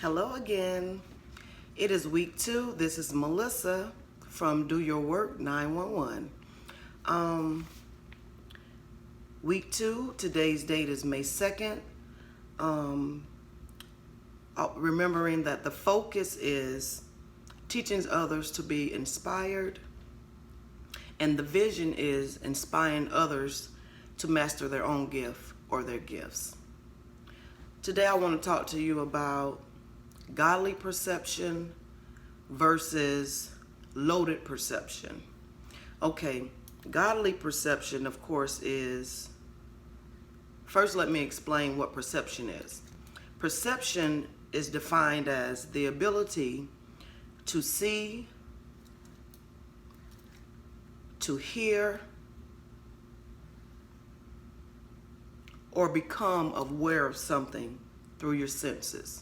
Hello again. It is week 2. This is Melissa from Do Your Work 911. Week 2, today's date is May 2nd. Remembering that the focus is teaching others to be inspired, and the vision is inspiring others to master their own gift or their gifts. Today I want to talk to you about godly perception versus loaded perception. Okay, godly perception, of course, is... First, let me explain what perception is. Perception is defined as the ability to see, to hear, or become aware of something through your senses.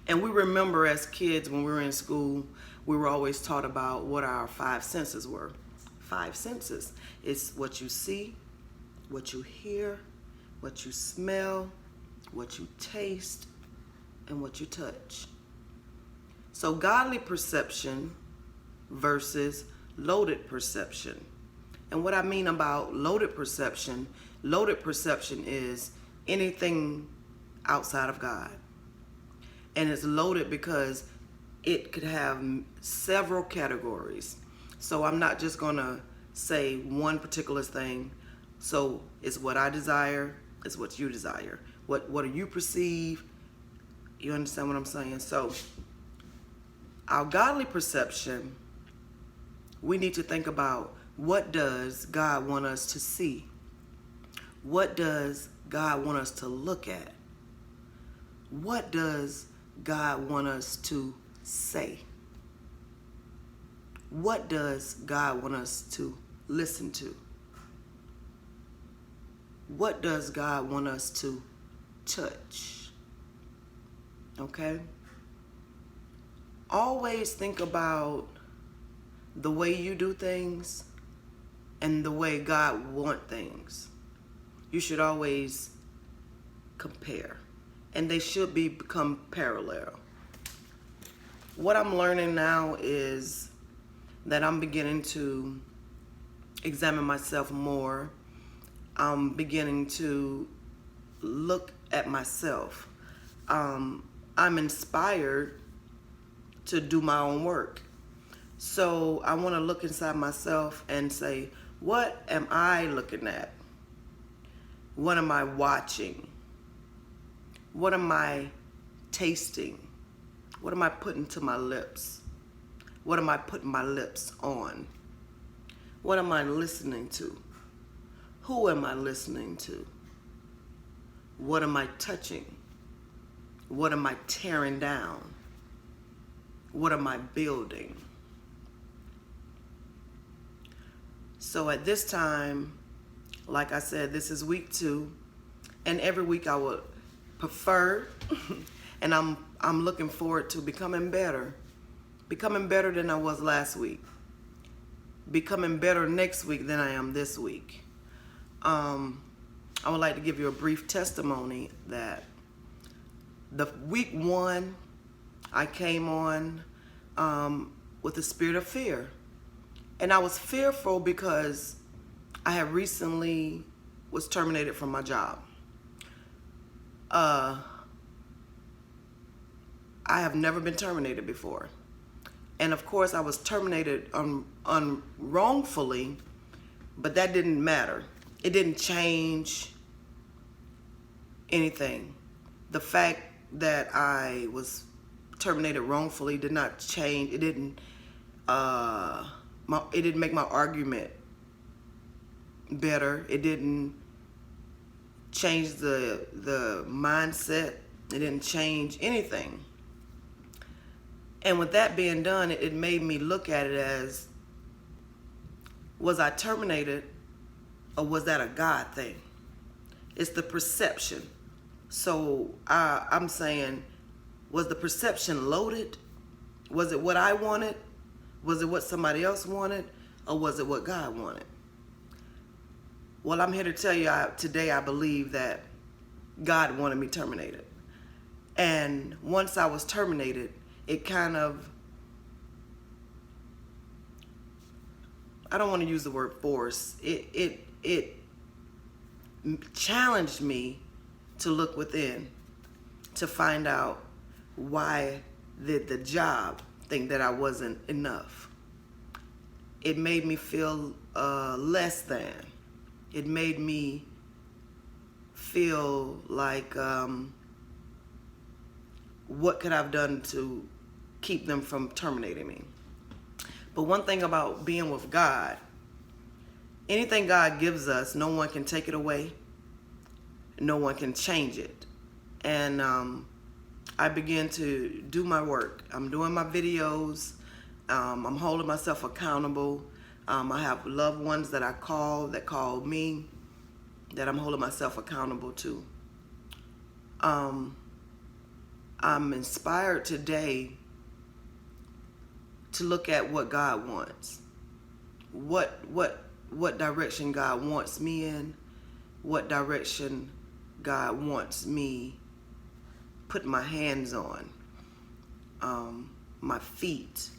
And we remember as kids when we were in school, we were always taught about what our 5 senses were. 5 senses. It's what you see, what you hear, what you smell, what you taste, and what you touch. So godly perception versus loaded perception. And what I mean about loaded perception is anything outside of God. And it's loaded because it could have several categories. So I'm not just gonna say one particular thing. So it's what I desire, it's what you desire. What do you perceive? You understand what I'm saying? So our godly perception, we need to think about, what does God want us to see? What does God want us to look at? What does God want us to say? What does God want us to listen to? What does God want us to touch? Okay? Always think about the way you do things and the way God wants things. You should always compare, and they should become parallel. What I'm learning now is that I'm beginning to examine myself more. I'm beginning to look at myself. I'm inspired to do my own work. So I want to look inside myself and say, what am I looking at? What am I watching? What am I tasting? What am I putting to my lips? What am I putting my lips on? What am I listening to? Who am I listening to? What am I touching? What am I tearing down? What am I building? So at this time, like I said, this is week 2, and every week I would prefer, and I'm looking forward to becoming better than I was last week, becoming better next week than I am this week. I would like to give you a brief testimony that the week 1, I came on with the spirit of fear. And I was fearful because I had recently was terminated from my job. I have never been terminated before. And of course I was terminated wrongfully, but that didn't matter. It didn't change anything. The fact that I was terminated wrongfully did not change. It didn't make my argument better. It didn't change the mindset. It didn't change anything. And with that being done, it made me look at it as, was I terminated, or was that a God thing? It's the perception. So I'm saying, was the perception loaded? Was it what I wanted? Was it what somebody else wanted? Or was it what God wanted? Well, I'm here to tell you today I believe that God wanted me terminated. And once I was terminated, it kind of, I don't want to use the word force. It challenged me to look within, to find out why did the job think that I wasn't enough. It made me feel less than. It made me feel like, what could I have done to keep them from terminating me? But one thing about being with God, anything God gives us, no one can take it away. No one can change it. And I began to do my work. I'm doing my videos. I'm holding myself accountable. I have loved ones that I call, that call me, that I'm holding myself accountable to. I'm inspired today to look at what God wants. What direction God wants me in, what direction God wants me put my hands on, my feet.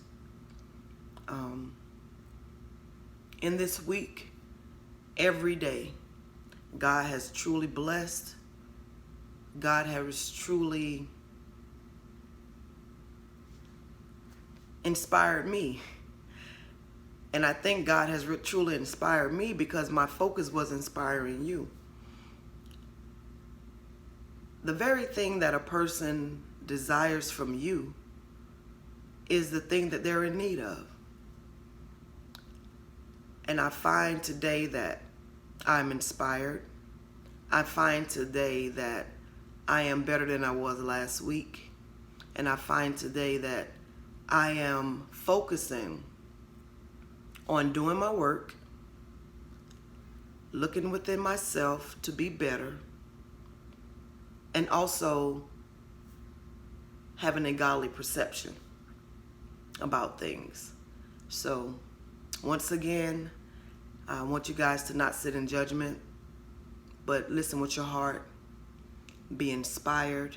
In this week, every day, God has truly blessed. God has truly inspired me. And I think God has truly inspired me because my focus was inspiring you. The very thing that a person desires from you is the thing that they're in need of. And I find today that I'm inspired. I find today that I am better than I was last week. And I find today that I am focusing on doing my work, looking within myself to be better, and also having a godly perception about things. So, once again, I want you guys to not sit in judgment, but listen with your heart, be inspired,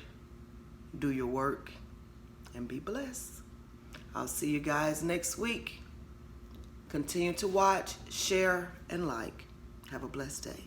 do your work, and be blessed. I'll see you guys next week. Continue to watch, share, and like. Have a blessed day.